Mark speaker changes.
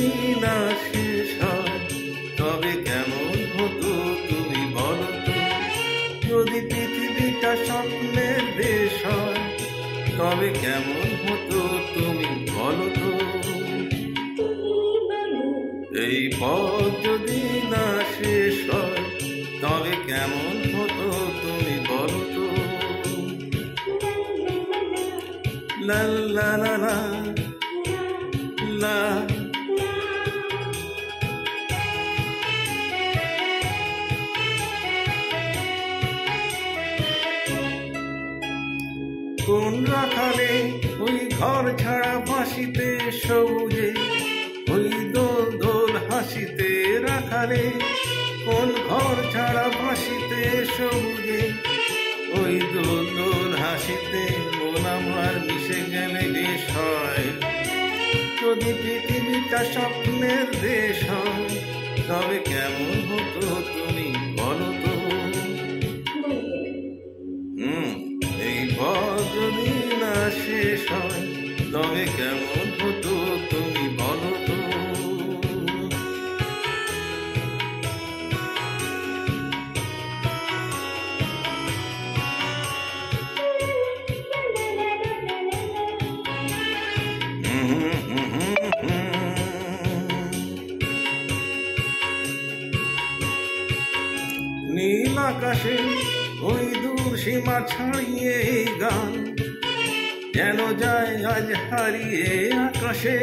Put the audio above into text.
Speaker 1: যদি না শেষ হয় তবে কেমন হতো তুমি বলো তো। যদি পৃথিবীটা স্বপ্নের দেশ হয় তবে কেমন হতো তুমি বলো তো। এই পথ যদি না শেষ হয় তবে কেমন হতো তুমি বলো তো। লা লা লা লা লা। কোন রাখালে ওই ঘর ছাড়া বাঁশিতে সবুজে, ওই দোল দোল হাসিতে রাখালে। কোন ঘর ছাড়া বাঁশিতে সবুজে, ওই দোল দোল হাসিতে মন আমার মিশে গেলে বেশ হয়। যদি পৃথিবীটা স্বপ্নের দেশ হয় তবে কেমন হতো তুমি বলো তো। এই পথ যদি না শেষ হয় তবে কেমন হতো তুমি বলো তো। নীল আকাশে ওই দূর সীমা ছাড়িয়ে এই গান যেন যায় আজ হারিয়ে আকাশে।